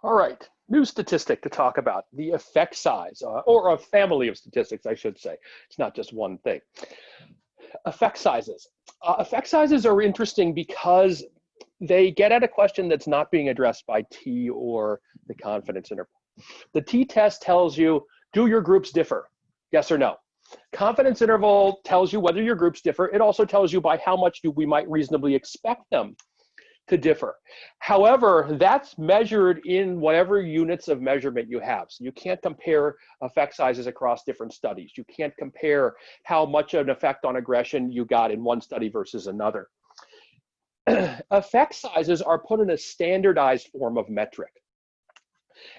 All right, new statistic to talk about, the effect size, or a family of statistics, I should say. It's not just one thing. Effect sizes. Effect sizes are interesting because they get at a question that's not being addressed by T or the confidence interval. The T-test tells you, do your groups differ? Yes or no. Confidence interval tells you whether your groups differ. It also tells you by how much we might reasonably expect them to differ. However, that's measured in whatever units of measurement you have. So you can't compare effect sizes across different studies. You can't compare how much of an effect on aggression you got in one study versus another. Effect sizes are put in a standardized form of metric.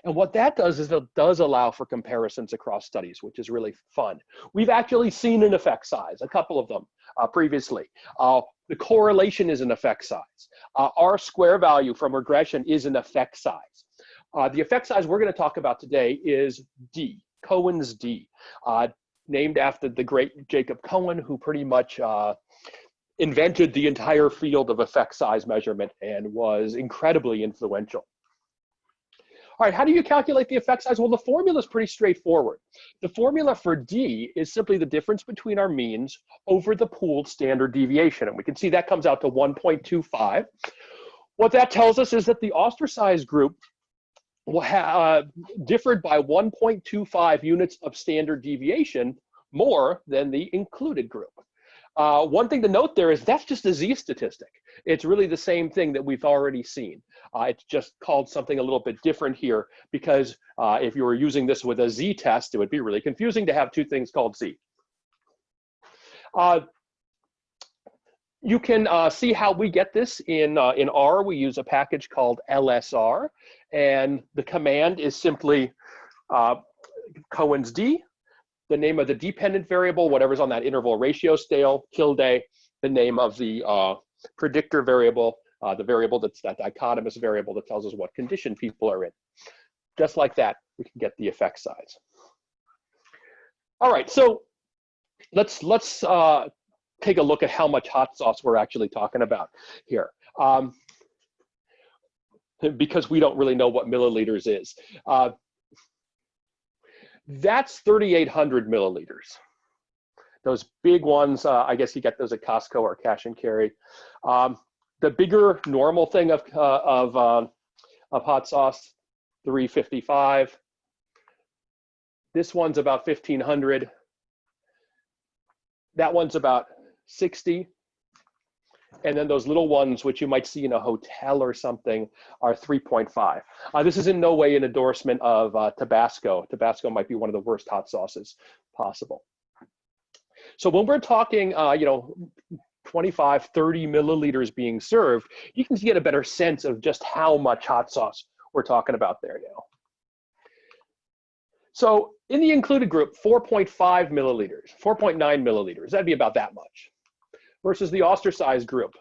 And what that does is it does allow for comparisons across studies, which is really fun. We've actually seen an effect size, a couple of them previously. The correlation is an effect size. R square value from regression is an effect size. The effect size we're going to talk about today is D, Cohen's D, named after the great Jacob Cohen, who pretty much invented the entire field of effect size measurement and was incredibly influential. All right, how do you calculate the effect size? Well, the formula is pretty straightforward. The formula for D is simply the difference between our means over the pooled standard deviation. And we can see that comes out to 1.25. What that tells us is that the ostracized group differed by 1.25 units of standard deviation more than the included group. One thing to note there is that's just a Z statistic. It's really the same thing that we've already seen. It's just called something a little bit different here because if you were using this with a Z test, it would be really confusing to have two things called Z. You can see how we get this in R. We use a package called LSR, and the command is simply Cohen's D, the name of the dependent variable, whatever's on that interval ratio scale, tilde, the name of the predictor variable, the variable that's that dichotomous variable that tells us what condition people are in. Just like that, we can get the effect size. All right, so let's take a look at how much hot sauce we're actually talking about here. Because we don't really know what milliliters is. That's 3,800 milliliters. Those big ones, I guess you get those at Costco or cash and carry. The bigger normal thing of hot sauce, 355. This one's about 1,500. That one's about 60. And then those little ones, which you might see in a hotel or something, are 3.5. This is in no way an endorsement of Tabasco. Tabasco might be one of the worst hot sauces possible. So when we're talking, 25, 30 milliliters being served, you can get a better sense of just how much hot sauce we're talking about there now. So in the included group, 4.5 milliliters, 4.9 milliliters, that'd be about that much. Versus the ostracized group,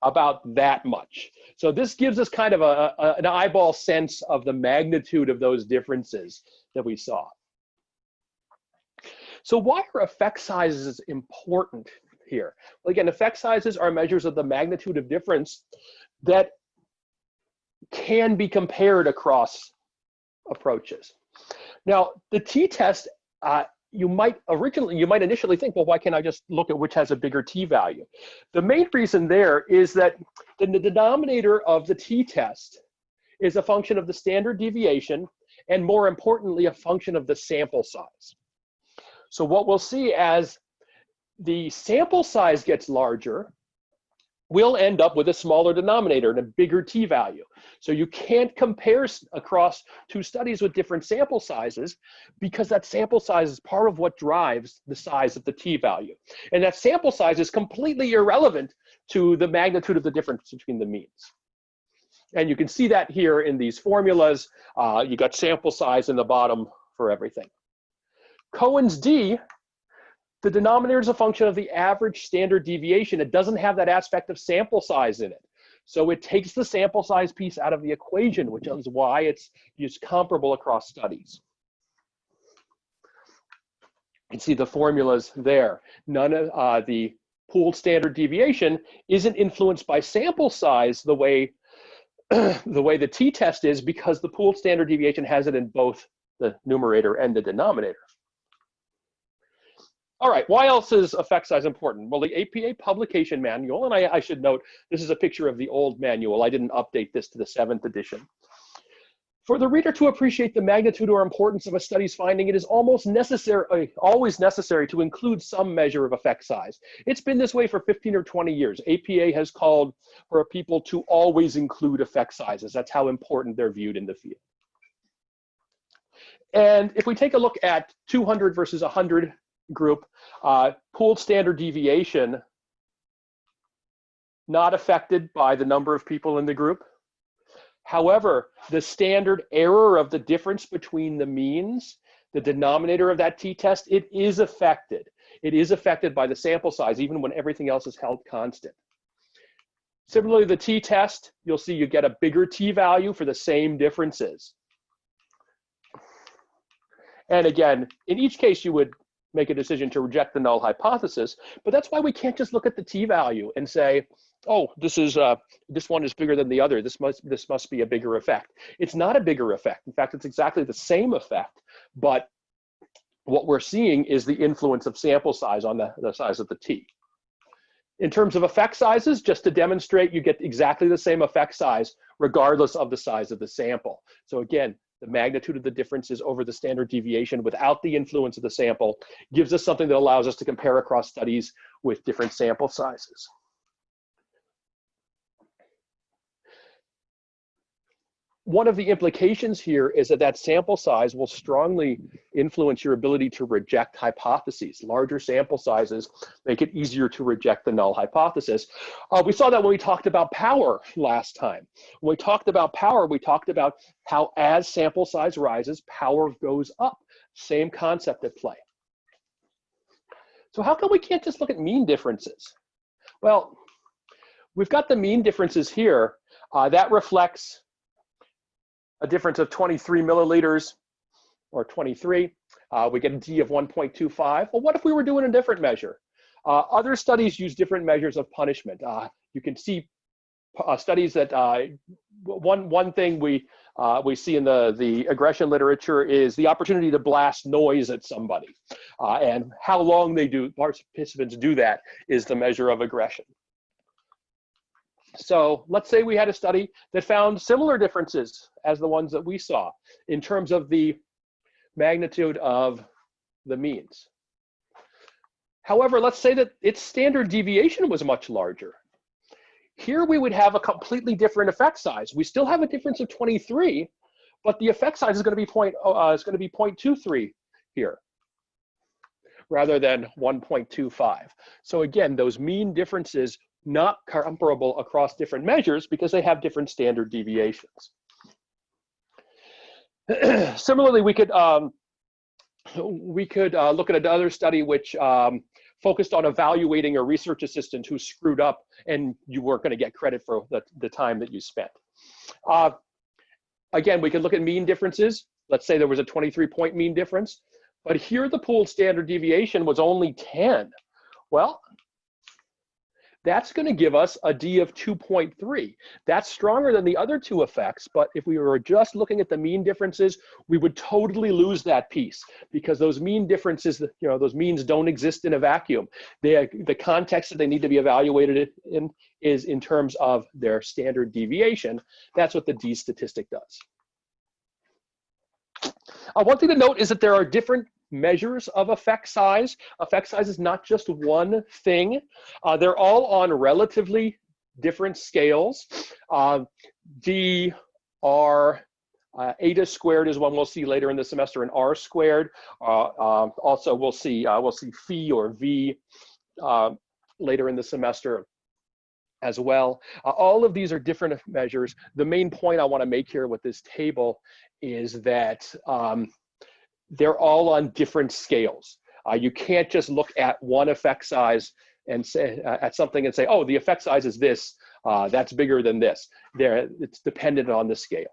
about that much. So this gives us kind of an eyeball sense of the magnitude of those differences that we saw. So why are effect sizes important here? Well, again, effect sizes are measures of the magnitude of difference that can be compared across approaches. Now, the t-test, you might initially think, well, why can't I just look at which has a bigger t-value? The main reason there is that the denominator of the t-test is a function of the standard deviation, and more importantly, a function of the sample size. So what we'll see as the sample size gets larger, we'll end up with a smaller denominator and a bigger t-value. So you can't compare across two studies with different sample sizes because that sample size is part of what drives the size of the t-value. And that sample size is completely irrelevant to the magnitude of the difference between the means. And you can see that here in these formulas. You got sample size in the bottom for everything. Cohen's D, the denominator is a function of the average standard deviation. It doesn't have that aspect of sample size in it. So it takes the sample size piece out of the equation, which is why it's comparable across studies. You can see the formulas there. None of the pooled standard deviation isn't influenced by sample size the way the way the t-test is because the pooled standard deviation has it in both the numerator and the denominator. All right, why else is effect size important? Well, the APA publication manual, and I should note, this is a picture of the old manual. I didn't update this to the 7th edition. For the reader to appreciate the magnitude or importance of a study's finding, it is always necessary to include some measure of effect size. It's been this way for 15 or 20 years. APA has called for people to always include effect sizes. That's how important they're viewed in the field. And if we take a look at 200 versus 100 group, pooled standard deviation, not affected by the number of people in the group. However, the standard error of the difference between the means, the denominator of that t-test, it is affected. It is affected by the sample size, even when everything else is held constant. Similarly, the t-test, you'll see you get a bigger t-value for the same differences. And again, in each case, you would make a decision to reject the null hypothesis, but that's why we can't just look at the t-value and say, oh, this one is bigger than the other. This must be a bigger effect. It's not a bigger effect. In fact, it's exactly the same effect, but what we're seeing is the influence of sample size on the size of the t. In terms of effect sizes, just to demonstrate, you get exactly the same effect size regardless of the size of the sample. So again, the magnitude of the differences over the standard deviation without the influence of the sample gives us something that allows us to compare across studies with different sample sizes. One of the implications here is that sample size will strongly influence your ability to reject hypotheses. Larger sample sizes make it easier to reject the null hypothesis. We saw that when we talked about power last time. When we talked about power, we talked about how as sample size rises, power goes up. Same concept at play. So how come we can't just look at mean differences? Well, we've got the mean differences here. That reflects a difference of 23 milliliters, or 23. We get a D of 1.25. Well, what if we were doing a different measure? Other studies use different measures of punishment. You can see studies that one thing we see in the aggression literature is the opportunity to blast noise at somebody. And how long participants do that is the measure of aggression. So let's say we had a study that found similar differences as the ones that we saw in terms of the magnitude of the means. However, let's say that its standard deviation was much larger. Here we would have a completely different effect size. We still have a difference of 23, but the effect size is going to be 0.23 here rather than 1.25. So again, those mean differences not comparable across different measures because they have different standard deviations. Similarly, we could look at another study which focused on evaluating a research assistant who screwed up and you weren't going to get credit for the time that you spent. Again, we could look at mean differences. Let's say there was a 23-point mean difference, but here the pooled standard deviation was only 10. Well, that's going to give us a D of 2.3. That's stronger than the other two effects, but if we were just looking at the mean differences, we would totally lose that piece because those mean differences, those means don't exist in a vacuum. The context that they need to be evaluated in is in terms of their standard deviation. That's what the D statistic does. One thing to note is that there are different measures of effect size. Effect size is not just one thing. They're all on relatively different scales. D, R, eta squared is one we'll see later in the semester, and R squared. Also, we'll see phi or V later in the semester as well. All of these are different measures. The main point I want to make here with this table is that they're all on different scales. You can't just look at one effect size and say at something and say, oh, the effect size is this, that's bigger than this. It's dependent on the scale.